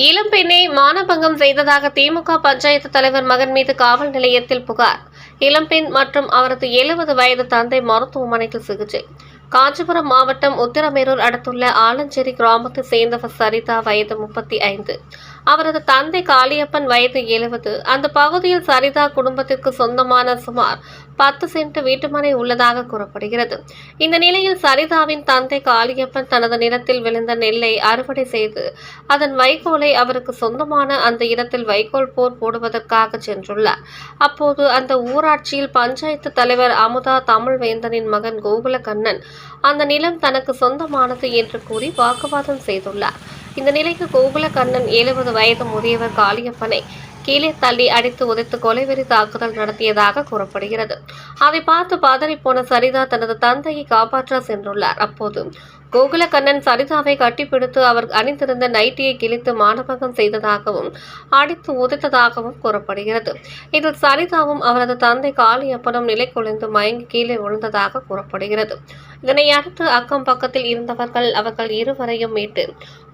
இளம்பெண்ணை மானபங்கம் செய்ததாக திமுக பஞ்சாயத்து தலைவர் மகன் மீது காவல் நிலையத்தில் புகார். இளம்பெண் மற்றும் அவரது 70 வயது தந்தை மருத்துவமனையில் சிகிச்சை. காஞ்சிபுரம் மாவட்டம் உத்திரமேரூர் அடுத்துள்ள ஆலஞ்சேரி கிராமத்தை சேர்ந்தவர் சரிதா, வயது 35. அவரது தந்தை காளியப்பன், வயது 70. அந்த பகுதியில் சரிதா குடும்பத்திற்கு சொந்தமான சுமார் 10 சென்ட் வீட்டுமனை உள்ளதாக கூறப்படுகிறது. இந்த நிலையில் சரிதாவின் தந்தை காளியப்பன் தனது நிலத்தில் விழுந்த நெல்லை அறுவடை செய்து அதன் வைக்கோலை அவருக்கு சொந்தமான அந்த இடத்தில் வைக்கோல் போர் போடுவதற்காக சென்றுள்ளார். அப்போது அந்த ஊராட்சியில் பஞ்சாயத்து தலைவர் அமுதா தமிழ்வேந்தனின் மகன் கோகுலக்கண்ணன் அந்த நிலம் தனக்கு சொந்தமானது என்று கூறி வாக்குவாதம் செய்துள்ளார். இந்த நிலைக்கு கோகுலக்கண்ணன் 70 வயது முதியவர் காளியப்பனை கீழே தள்ளி அடித்து உதைத்து கொலைவெறி தாக்குதல் நடத்தியதாக கூறப்படுகிறது. அதை பார்த்து பதறிப்போன சரிதா தனது தந்தையை காப்பாற்ற சென்றுள்ளார். அப்போது கோகுலக்கண்ணன் சரிதாவை கட்டிப்பிடித்து அவர் அணிந்திருந்த நைட்டியை கிழித்து மானபங்கம் செய்ததாகவும் அடித்து உதைத்ததாகவும் கூறப்படுகிறது. இதில் சரிதாவும் அவரது தந்தை காளியப்பனும் நிலை குலைந்து மயங்கி கீழே விழுந்ததாக கூறப்படுகிறது. இதனை அடுத்து அக்கம் பக்கத்தில் இருந்தவர்கள் அவர்கள் இருவரையும் மீட்டு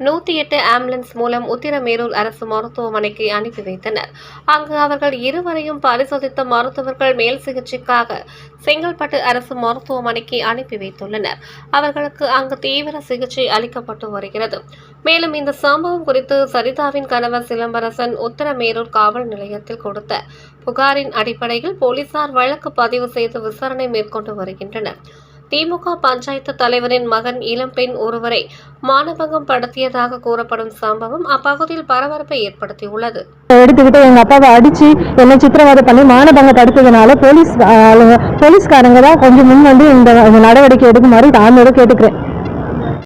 108 ஆம்புலன்ஸ் மூலம் உத்திரமேரூர் அரசு மருத்துவமனைக்கு அனுப்பி வைத்தனர். அங்கு அவர்கள் இருவரையும் பரிசோதித்த மருத்துவர்கள் மேல் சிகிச்சைக்காக செங்கல்பட்டு அரசு மருத்துவமனைக்கு அனுப்பி வைத்துள்ளனர். அவர்களுக்கு அங்கு தீவிர சிகிச்சை அளிக்கப்பட்டு வருகிறது. மேலும் இந்த சம்பவம் குறித்து சரிதாவின் கணவர் சிலம்பரசன் உத்திரமேரூர் காவல் நிலையத்தில் கொடுத்த புகாரின் அடிப்படையில் போலீசார் வழக்கு பதிவு செய்து விசாரணை மேற்கொண்டு வருகின்றனர். திமுக பஞ்சாயத்து தலைவரின் மகன் இளம்பெண் ஒருவரை மானபங்கம் படுத்தியதாக கூறப்படும் சம்பவம் அப்பகுதியில் பரபரப்பை ஏற்படுத்தியுள்ளது. எடுத்துக்கிட்டு எங்க அப்பாவை அடிச்சு என்ன சித்திரவதை பண்ணி மானபங்கம் தடுத்ததுனால போலீஸ்காரங்க தான் கொஞ்சம் முன் வந்து இந்த நடவடிக்கை எடுக்குமாறு தாழ்மையோட கேட்டுக்கிறேன்.